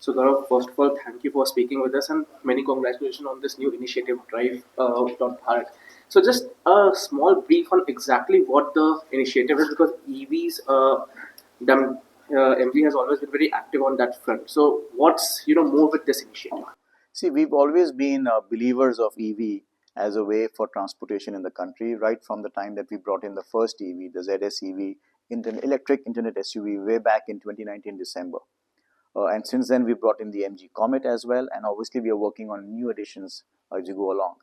So Gaurav, first of all, thank you for speaking with us and many congratulations on this new initiative, DRIVE.BHARAT. So just a small brief on exactly what the initiative is, because EVs, MG has always been very active on that front. So what's more with this initiative? See, we've always been believers of EV as a way for transportation in the country, right from the time that we brought in the first EV, the ZS EV, electric internet SUV, way back in 2019 December. And since then, we brought in the MG Comet as well, and obviously we are working on new additions as you go along.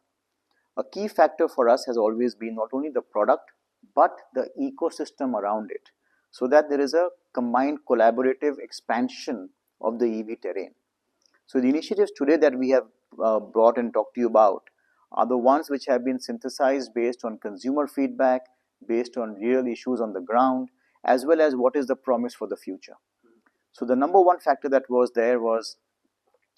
A key factor for us has always been not only the product, but the ecosystem around it, so that there is a combined collaborative expansion of the EV terrain. So the initiatives today that we have brought and talked to you about are the ones which have been synthesized based on consumer feedback, based on real issues on the ground, as well as what is the promise for the future. So the number one factor that was there was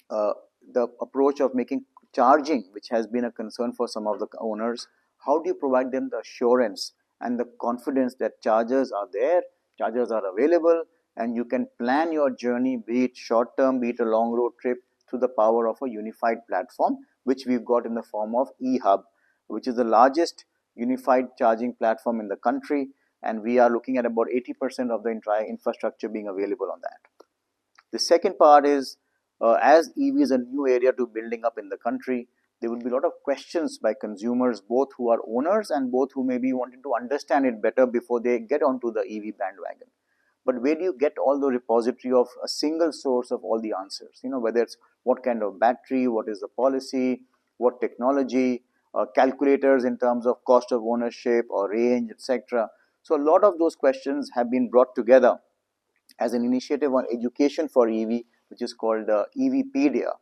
the approach of making charging, which has been a concern for some of the owners. How do you provide them the assurance and the confidence that chargers are there, chargers are available, and you can plan your journey, be it short term, be it a long road trip, through the power of a unified platform, which we've got in the form of eHUB, which is the largest unified charging platform in the country, and we are looking at about 80% of the entire infrastructure being available on that. The second part is, as EV is a new area to building up in the country, there will be a lot of questions by consumers, both who are owners and both who may be wanting to understand it better before they get onto the EV bandwagon. But where do you get all the repository of a single source of all the answers? Whether it's what kind of battery, what is the policy, what technology, calculators in terms of cost of ownership or range, etc. So a lot of those questions have been brought together as an initiative on education for EV, which is called EVPEDIA,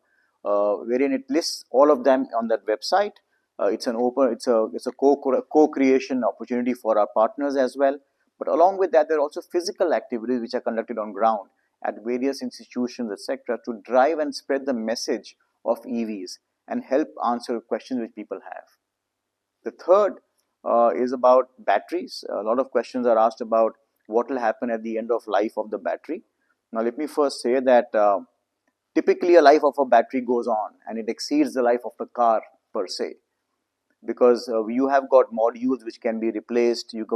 wherein it lists all of them on that website. It's a co-creation opportunity for our partners as well. But along with that, there are also physical activities which are conducted on ground at various institutions, etc., to drive and spread the message of EVs and help answer questions which people have. The third is about batteries. A lot of questions are asked about what will happen at the end of life of the battery. Now, let me first say that typically a life of a battery goes on and it exceeds the life of the car per se, because you have got modules which can be replaced, you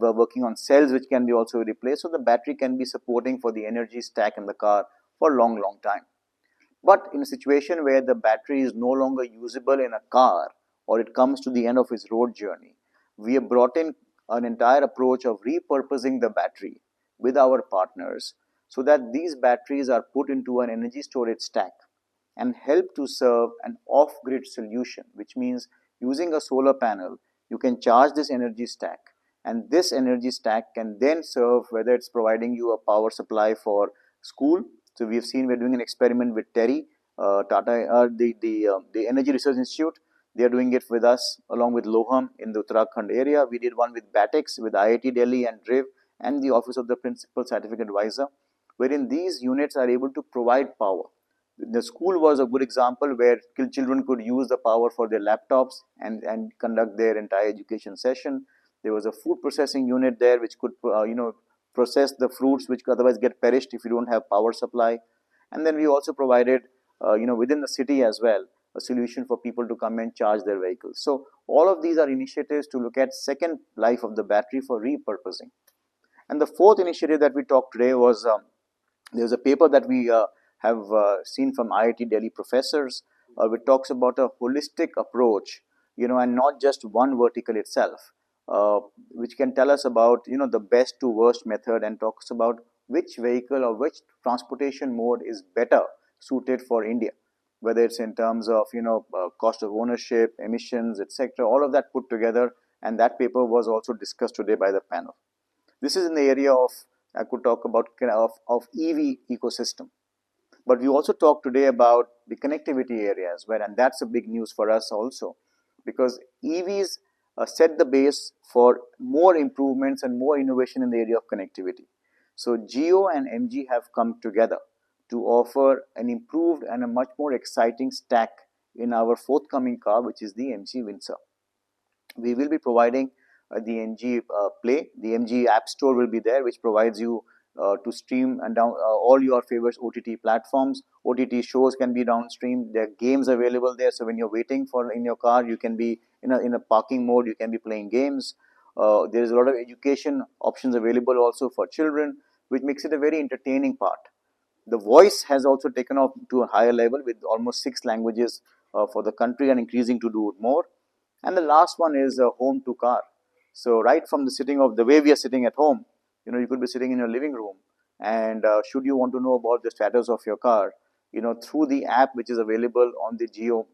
are working on cells which can be also replaced, so the battery can be supporting for the energy stack in the car for a long time. But in a situation where the battery is no longer usable in a car, or it comes to the end of its road journey, we have brought in an entire approach of repurposing the battery with our partners, so that these batteries are put into an energy storage stack and help to serve an off-grid solution, which means using a solar panel, you can charge this energy stack, and this energy stack can then serve, whether it's providing you a power supply for school. So we've seen, we're doing an experiment with TERI, the Energy Research Institute. They are doing it with us along with Loham in the Uttarakhand area. We did one with BATEX, with IIT Delhi and DRIV and the Office of the Principal Scientific Advisor, wherein these units are able to provide power. The school was a good example where children could use the power for their laptops and conduct their entire education session. There was a food processing unit there which could process the fruits which otherwise get perished if you don't have power supply. And then we also provided within the city as well a solution for people to come and charge their vehicles. So all of these are initiatives to look at second life of the battery for repurposing. And the fourth initiative that we talked today was there's a paper that we have seen from IIT Delhi professors, which talks about a holistic approach, and not just one vertical itself, which can tell us about the best to worst method, and talks about which vehicle or which transportation mode is better suited for India, whether it's in terms of cost of ownership, emissions, etc. All of that put together, and that paper was also discussed today by the panel. This is in the area of, I could talk about of EV ecosystem. But we also talked today about the connectivity area as well, and that's a big news for us also, because EVs set the base for more improvements and more innovation in the area of connectivity. So Jio and MG have come together to offer an improved and a much more exciting stack in our forthcoming car, which is the MG Windsor. We will be providing the MG Play. The MG App Store will be there, which provides you to stream and down all your favorite OTT platforms. OTT shows can be downstreamed. There are games available there. So when you're waiting for in your car, you can be in a parking mode. You can be playing games. There is a lot of education options available also for children, which makes it a very entertaining part. The voice has also taken off to a higher level with almost 6 languages for the country and increasing to do more. And the last one is home to car. So right from the sitting of the way we are sitting at home, you could be sitting in your living room, and should you want to know about the status of your car, through the app which is available on the Jio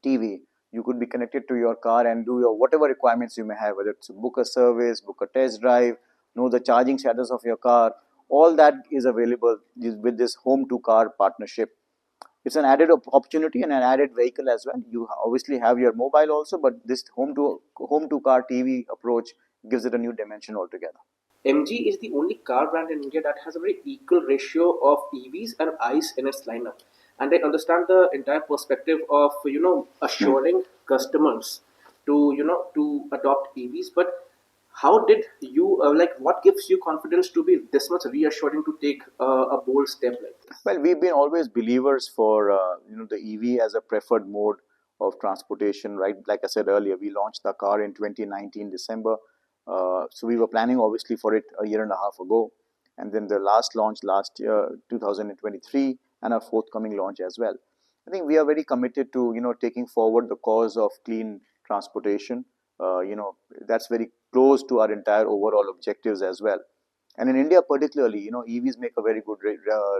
TV, you could be connected to your car and do your whatever requirements you may have, whether it's book a service, book a test drive, know the charging status of your car. All that is available with this home to car partnership. It's an added opportunity and an added vehicle as well. You obviously have your mobile also, but this home to car TV approach gives it a new dimension altogether. MG is the only car brand in India that has a very equal ratio of EVs and ICE in its lineup. And I understand the entire perspective of assuring customers to adopt EVs. But how did you what gives you confidence to be this much reassuring to take a bold step like this? Well, we've been always believers for the EV as a preferred mode of transportation, right? Like I said earlier, we launched the car in 2019 December, so we were planning obviously for it a year and a half ago, and then the last launch last year, 2023, and our forthcoming launch as well. I think we are very committed to taking forward the cause of clean transportation. That's very close to our entire overall objectives as well. And in India, particularly, EVs make a very good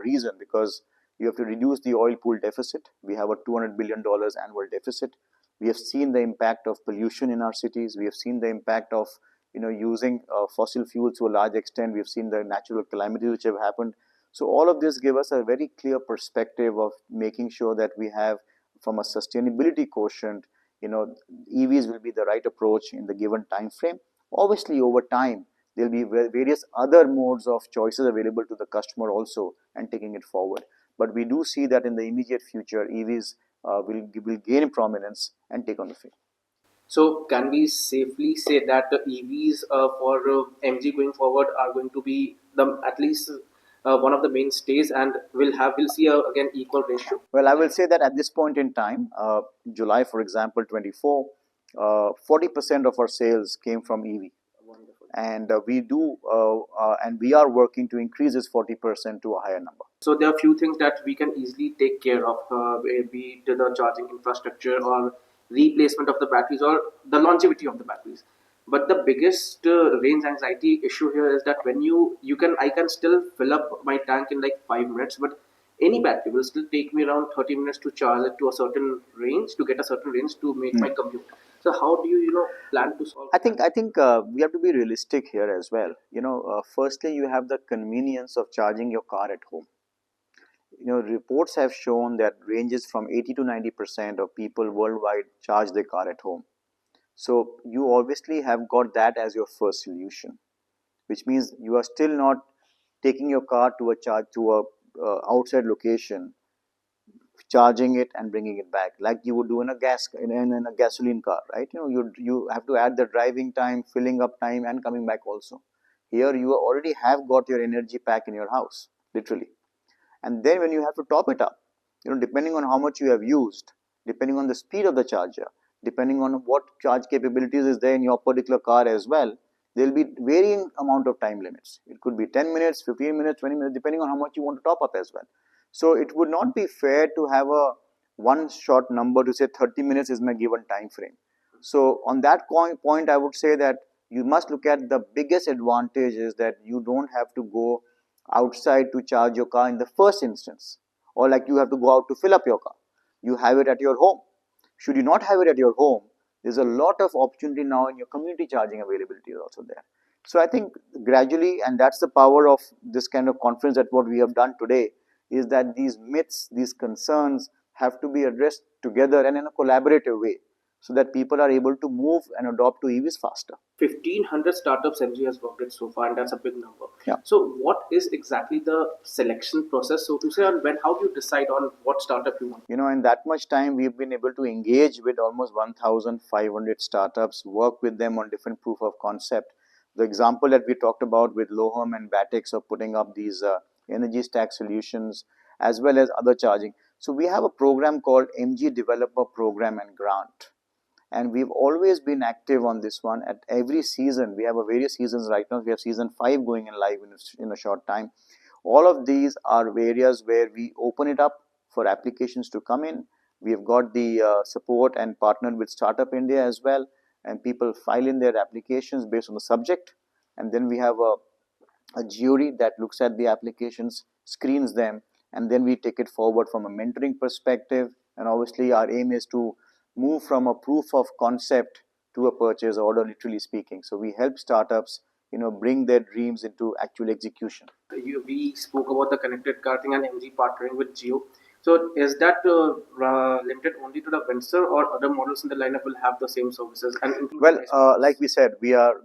reason, because you have to reduce the oil pool deficit. We have a $200 billion annual deficit. We have seen the impact of pollution in our cities. We have seen the impact of using fossil fuels to a large extent. We have seen the natural calamities which have happened. So all of this give us a very clear perspective of making sure that we have, from a sustainability quotient, EVs will be the right approach in the given time frame. Obviously, over time, there will be various other modes of choices available to the customer also, and taking it forward. But we do see that in the immediate future, EVs will gain prominence and take on the field. So can we safely say that the EVs for MG going forward are going to be the at least one of the mainstays, and we'll see again equal ratio? Well, I will say that at this point in time, July, for example, 24, 40% of our sales came from EV. Wonderful. And we are working to increase this 40% to a higher number. So there are few things that we can easily take care of, be it the charging infrastructure or replacement of the batteries or the longevity of the batteries. But the biggest range anxiety issue here is that when I can still fill up my tank in like 5 minutes, but any battery will still take me around 30 minutes to charge it to a certain range, to get a certain range to make my commute. So how do you plan to solve? I think we have to be realistic here as well. Firstly, you have the convenience of charging your car at home. Reports have shown that ranges from 80 to 90% of people worldwide charge their car at home. So you obviously have got that as your first solution, which means you are still not taking your car to a outside location, charging it and bringing it back like you would do in a gasoline car, right? You have to add the driving time, filling up time, and coming back also. Here you already have got your energy pack in your house, literally. And then when you have to top it up, depending on how much you have used, depending on the speed of the charger, depending on what charge capabilities is there in your particular car as well, there will be varying amount of time limits. It could be 10 minutes, 15 minutes, 20 minutes, depending on how much you want to top up as well. So it would not be fair to have a one short number to say 30 minutes is my given time frame. So on that point, I would say that you must look at the biggest advantage is that you don't have to go outside to charge your car in the first instance, or like you have to go out to fill up your car. You have it at your home. Should you not have it at your home, there's a lot of opportunity now in your community charging availability is also there. So I think gradually, and that's the power of this kind of conference, that what we have done today is that these myths, these concerns have to be addressed together and in a collaborative way, so that people are able to move and adopt to EVs faster. 1,500 startups MG has worked with so far, and that's a big number. Yeah. So what is exactly the selection process, so to say, and how do you decide on what startup you want? In that much time, we've been able to engage with almost 1,500 startups, work with them on different proof of concept. The example that we talked about with Loham and Batex of putting up these energy stack solutions as well as other charging. So we have a program called MG Developer Program and Grant, and we've always been active on this one. At every season, we have a various seasons right now. We have season 5 going in live in a short time. All of these are areas where we open it up for applications to come in. We have got the support and partnered with Startup India as well, and people file in their applications based on the subject, and then we have a jury that looks at the applications, screens them, and then we take it forward from a mentoring perspective. And obviously our aim is to move from a proof of concept to a purchase order, literally speaking. So we help startups, bring their dreams into actual execution. We spoke about the connected car thing and MG partnering with Jio. So is that limited only to the Windsor, or other models in the lineup will have the same services and include? Well, like we said, we are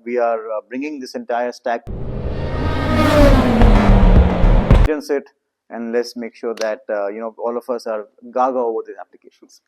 bringing this entire stack. It, and let's make sure that all of us are gaga over these applications.